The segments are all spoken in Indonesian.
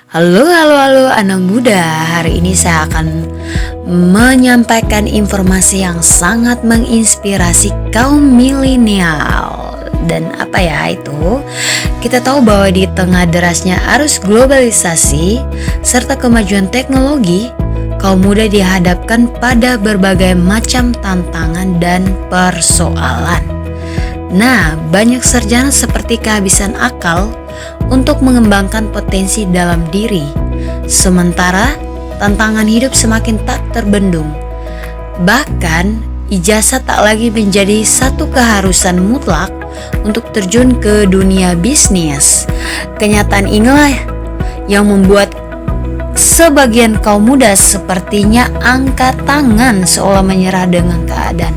Halo, halo, halo anak muda. Hari ini saya akan menyampaikan informasi yang sangat menginspirasi kaum milenial. Dan apa ya itu? Kita tahu bahwa di tengah derasnya arus globalisasi serta kemajuan teknologi, kaum muda dihadapkan pada berbagai macam tantangan dan persoalan. Nah, banyak sarjana seperti kehabisan akal untuk mengembangkan potensi dalam diri. Sementara tantangan hidup semakin tak terbendung. Bahkan ijazah tak lagi menjadi satu keharusan mutlak untuk terjun ke dunia bisnis. Kenyataan inilah yang membuat sebagian kaum muda sepertinya angkat tangan seolah menyerah dengan keadaan.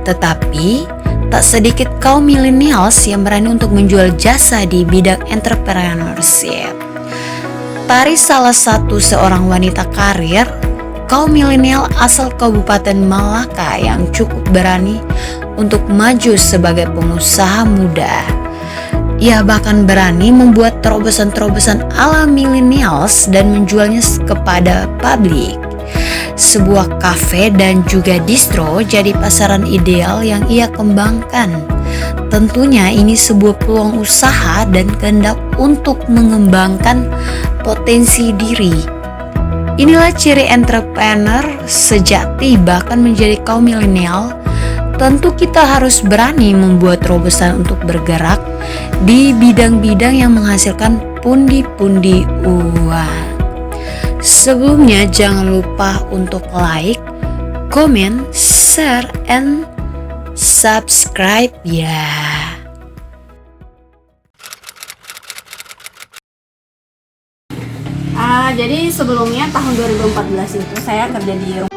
Tetapi tak sedikit kaum millennials yang berani untuk menjual jasa di bidang entrepreneurship. Tari salah satu seorang wanita karir kaum milenial asal Kabupaten Malaka yang cukup berani untuk maju sebagai pengusaha muda. Ia bahkan berani membuat terobosan-terobosan ala millennials dan menjualnya kepada publik. Sebuah kafe dan juga distro jadi pasaran ideal yang ia kembangkan. Tentunya ini sebuah peluang usaha dan kehendak untuk mengembangkan potensi diri. Inilah ciri entrepreneur sejati bahkan menjadi kaum milenial. Tentu kita harus berani membuat terobosan untuk bergerak di bidang-bidang yang menghasilkan pundi-pundi uang. Sebelumnya jangan lupa untuk like, comment, share, and subscribe ya. Jadi sebelumnya tahun 2014 itu saya kerja di rumah.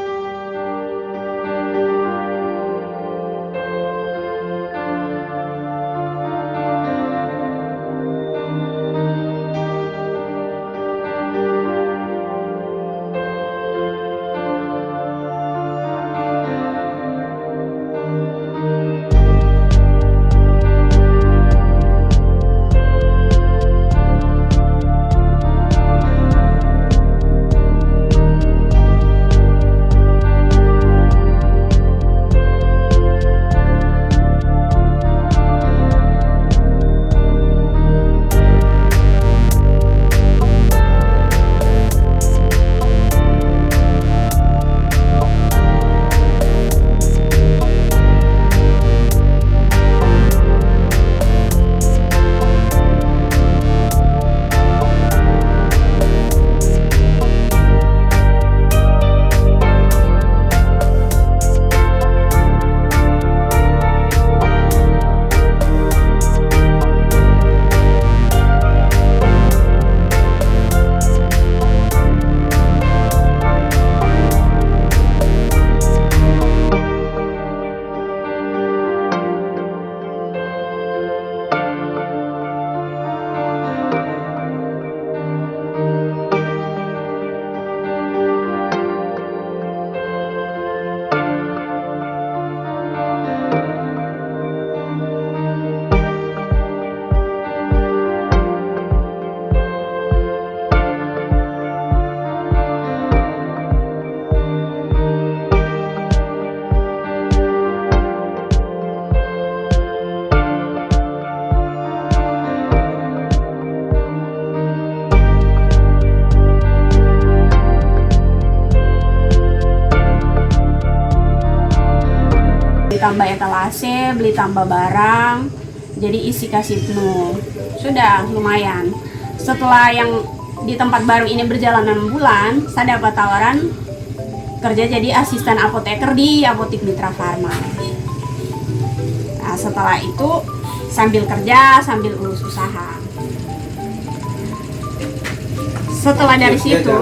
Tambah etalase, beli tambah barang, jadi isi kasih penuh. Sudah lumayan. Setelah yang di tempat baru ini berjalan 6 bulan, saya dapat tawaran kerja jadi asisten apoteker di Apotik Mitra Farma. Nah, setelah itu sambil kerja, sambil urus usaha. Setelah dari situ,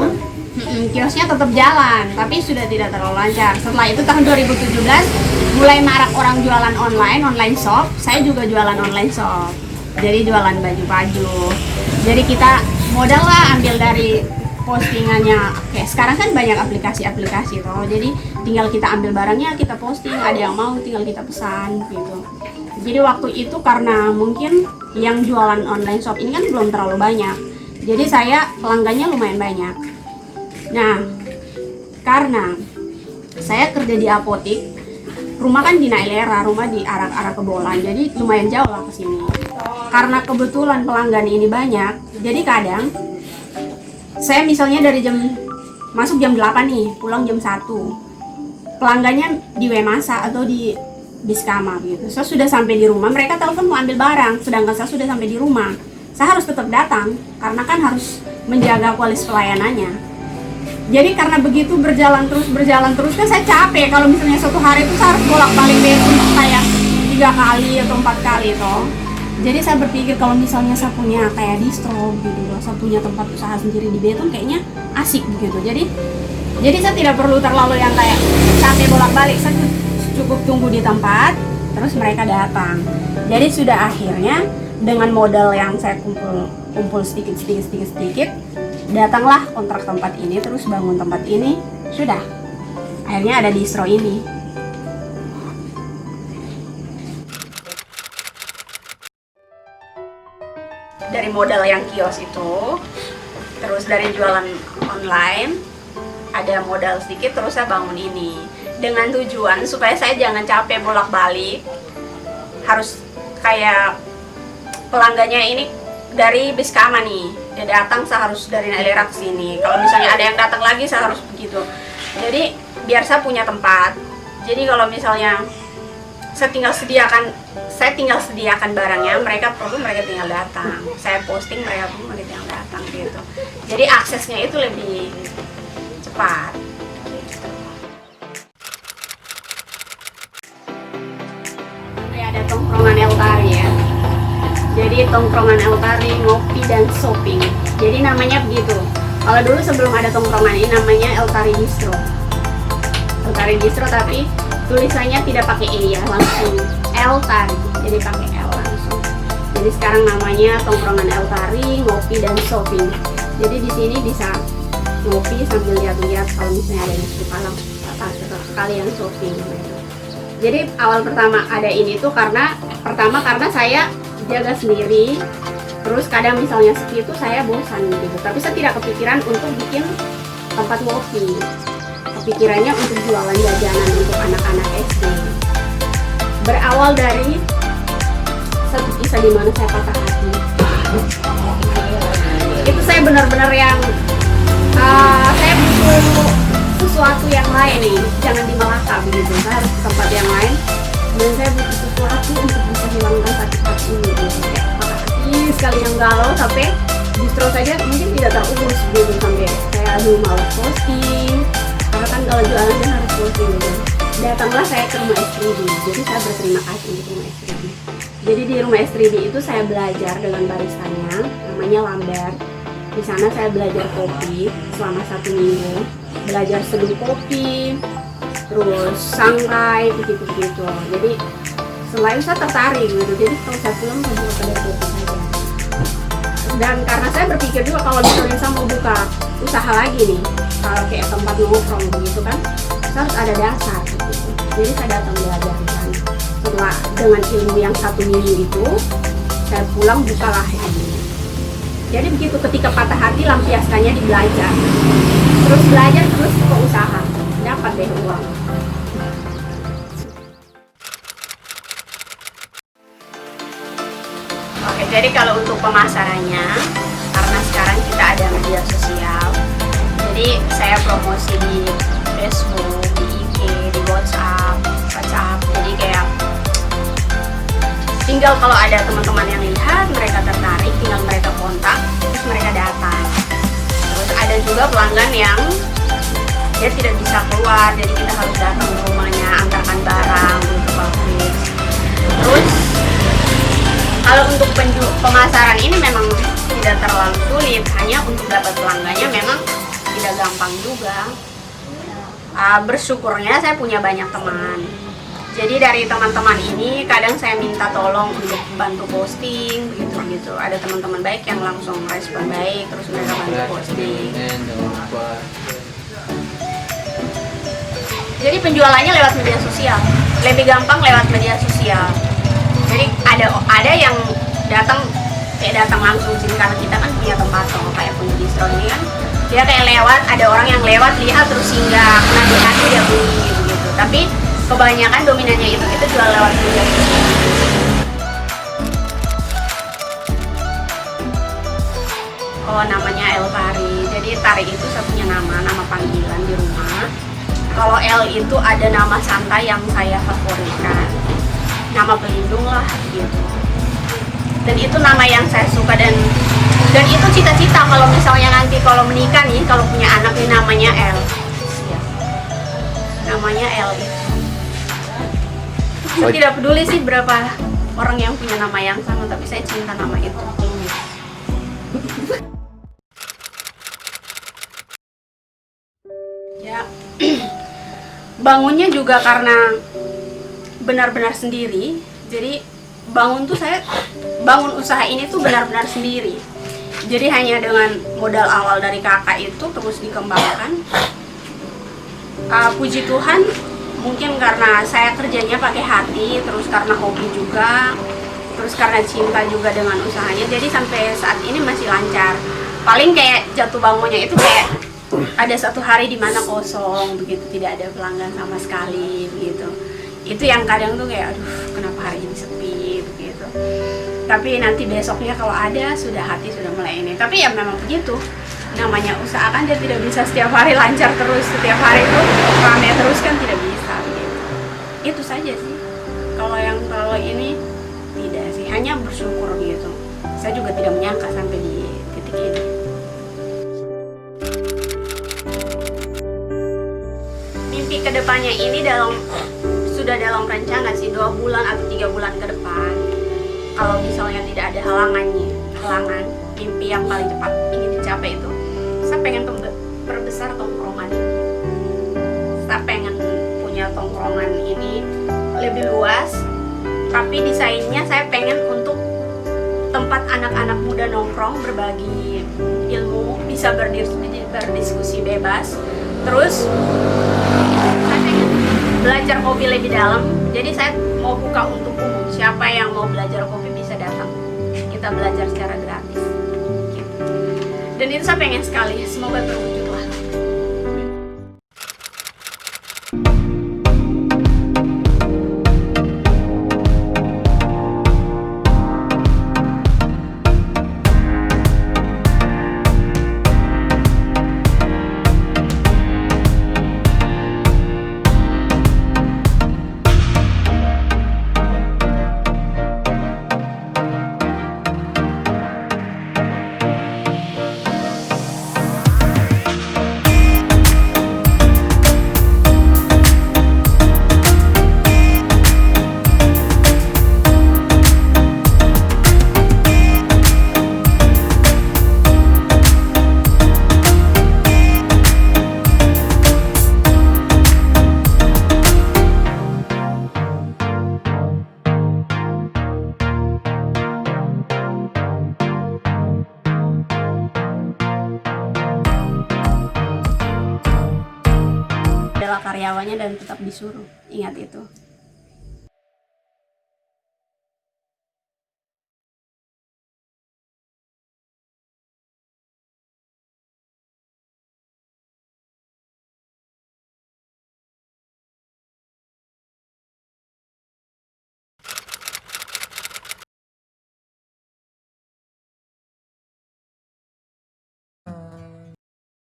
kiosnya tetap jalan, tapi sudah tidak terlalu lancar. Setelah itu tahun 2017 mulai marak orang jualan online shop. Saya juga jualan online shop. Jadi jualan baju-baju. Jadi kita modal lah ambil dari postingannya. Kayak sekarang kan banyak aplikasi-aplikasi toh. Jadi tinggal kita ambil barangnya, kita posting, ada yang mau tinggal kita pesan gitu. Jadi waktu itu karena mungkin yang jualan online shop ini kan belum terlalu banyak. Jadi saya pelanggannya lumayan banyak. Nah, karena saya kerja di apotik, rumah kan di Nailera, rumah di arah Kebolan, jadi lumayan jauh lah ke sini. Karena kebetulan pelanggan ini banyak, jadi kadang saya misalnya dari masuk jam 8 nih, pulang jam 1. Pelanggannya di Wemasa atau di Biskama gitu. Saya sudah sampai di rumah, mereka telepon mau ambil barang, sedangkan saya sudah sampai di rumah. Saya harus tetap datang karena kan harus menjaga kualitas pelayanannya. Jadi karena begitu berjalan terus kan saya capek. Kalau misalnya satu hari itu saya harus bolak-balik beton kayak 3 kali atau 4 kali toh. Jadi saya berpikir kalau misalnya saya punya kayak distro gitu, saya punya tempat usaha sendiri di beton kayaknya asik begitu. Jadi saya tidak perlu terlalu yang kayak capek bolak-balik. Saya cukup tunggu di tempat, terus mereka datang. Jadi sudah akhirnya dengan modal yang saya kumpul sedikit, datanglah kontrak tempat ini, terus bangun tempat ini, sudah. Akhirnya ada distro ini. Dari modal yang kios itu, terus dari jualan online, ada modal sedikit, terus saya bangun ini. Dengan tujuan supaya saya jangan capek bolak-balik, harus kayak pelanggannya ini dari Biskama nih, dia datang saya harus dari Nailera ke sini. Kalau misalnya ada yang datang lagi saya harus begitu. Jadi biar saya punya tempat. Jadi kalau misalnya saya tinggal sediakan barangnya, mereka tinggal datang. Saya posting, mereka tinggal datang gitu. Jadi aksesnya itu lebih cepat. Ada tongkrongan Eltari ya. Jadi tongkrongan Eltari, ngopi dan shopping. Jadi namanya begitu. Kalau dulu sebelum ada tongkrongan ini namanya Eltari Distro. Eltari Distro tapi tulisannya tidak pakai E ya, langsung Eltari. Jadi pakai L langsung. Jadi sekarang namanya tongkrongan Eltari, ngopi dan shopping. Jadi di sini bisa ngopi sambil lihat-lihat kalau misalnya ada yang suka sekalian shopping. Jadi awal pertama ada ini tuh karena saya jaga sendiri, terus kadang misalnya sepi itu saya bosan gitu, tapi saya tidak kepikiran untuk bikin tempat ngopi, kepikirannya untuk jualan jajanan untuk anak-anak SD. Berawal dari satu kisah di mana saya patah hati. Itu saya benar-benar yang saya butuh sesuatu yang lain nih, jangan di Malaka begitu, saya harus ke tempat yang lain dan saya butuh sesuatu untuk bisa hilangkan sakit hati ini gitu. Kayak patah hati sekali yang galau sampai distro saja mungkin tidak terurus gitu, sampai saya malas posting karena kan kalau jualan kan harus posting gitu. Datanglah saya ke rumah S3D, jadi saya berterima kasih untuk rumah S3D. Jadi di rumah S3D itu saya belajar dengan baristanya, namanya Lambert. Di sana saya belajar kopi selama 1 minggu, belajar seduh kopi, terus sangrai begitu. Jadi selain saya tertarik gitu, jadi kalau saya pulang saya buka kedai kopi saja. Dan karena saya berpikir juga kalau misalnya saya mau buka usaha lagi nih, kalau kayak tempat nongkrong begitu kan, saya harus ada dasar gitu. Jadi saya datang belajar di sana. Setelah dengan ilmu yang 1 minggu itu, saya pulang bukalah ini. Jadi begitu, ketika patah hati lampiaskannya di belajar, terus belajar terus ke usaha, dapat deh uang. Oke, jadi kalau untuk pemasarannya, karena sekarang kita ada media sosial, jadi saya promosi di Facebook, di IG, di WhatsApp, jadi kayak tinggal kalau ada teman-teman yang lihat, mereka tertarik, tinggal mereka kontak, terus mereka datang. Terus ada juga pelanggan yang dia tidak bisa keluar, jadi kita harus datang ke rumahnya, antarkan barang untuk pabrik. Terus kalau untuk pemasaran ini memang tidak terlalu sulit, hanya untuk dapat pelanggannya memang tidak gampang juga. Bersyukurnya saya punya banyak teman. Jadi dari teman-teman ini kadang saya minta tolong untuk bantu posting gitu. Ada teman-teman baik yang langsung respon baik, terus mereka bantu posting. Jadi penjualannya lewat media sosial, lebih gampang lewat media sosial. Jadi ada yang datang kayak datang langsung sini, karena kita kan punya tempat toko kayak punya distro ini kan, dia kayak lewat, ada orang yang lewat lihat terus singgah, nah di hati dia beli gitu. Tapi kebanyakan dominannya itu kita jual lewat media. Oh, namanya El Tari. Jadi Tari itu satunya nama panggilan di rumah. Kalau El itu ada nama santai yang saya favoritkan, nama pelindung lah gitu. Dan itu nama yang saya suka, dan itu cita-cita kalau misalnya nanti kalau menikah nih, kalau punya anak nih namanya El. Ya. Namanya El itu. Saya tidak peduli sih berapa orang yang punya nama yang sama, tapi saya cinta nama itu. Ya, bangunnya juga karena benar-benar sendiri. Jadi saya bangun usaha ini tuh benar-benar sendiri. Jadi hanya dengan modal awal dari kakak itu terus dikembangkan. Puji Tuhan, mungkin karena saya kerjanya pakai hati, terus karena hobi juga, terus karena cinta juga dengan usahanya. Jadi sampai saat ini masih lancar. Paling kayak jatuh bangunnya itu kayak ada satu hari di mana kosong begitu, tidak ada pelanggan sama sekali begitu. Itu yang kadang tuh kayak aduh, kenapa hari ini sepi begitu. Tapi nanti besoknya kalau ada, sudah hati sudah mulai ini. Tapi ya memang begitu, namanya usaha kan, dia tidak bisa setiap hari lancar terus, setiap hari itu ramai terus kan, tidak bisa begitu. Itu saja sih. Kalau ini tidak sih, hanya bersyukur gitu. Saya juga tidak menyangka sampai di titik ini. Mimpi kedepannya ini sudah dalam rencana sih, 2 bulan atau 3 bulan ke depan. Kalau misalnya tidak ada halangan, mimpi yang paling cepat ingin dicapai itu, saya pengen perbesar tongkrongan. Saya pengen punya tongkrongan ini lebih luas, tapi desainnya saya pengen untuk tempat anak-anak muda nongkrong, berbagi ilmu, bisa berdiskusi bebas. Terus saya pengen belajar kopi lebih dalam, jadi saya mau buka untuk umum. Siapa yang mau belajar kopi bisa datang, kita belajar secara gratis gitu. Dan itu saya pengen sekali, semoga terwujud lah. Karyawannya dan tetap disuruh, ingat itu.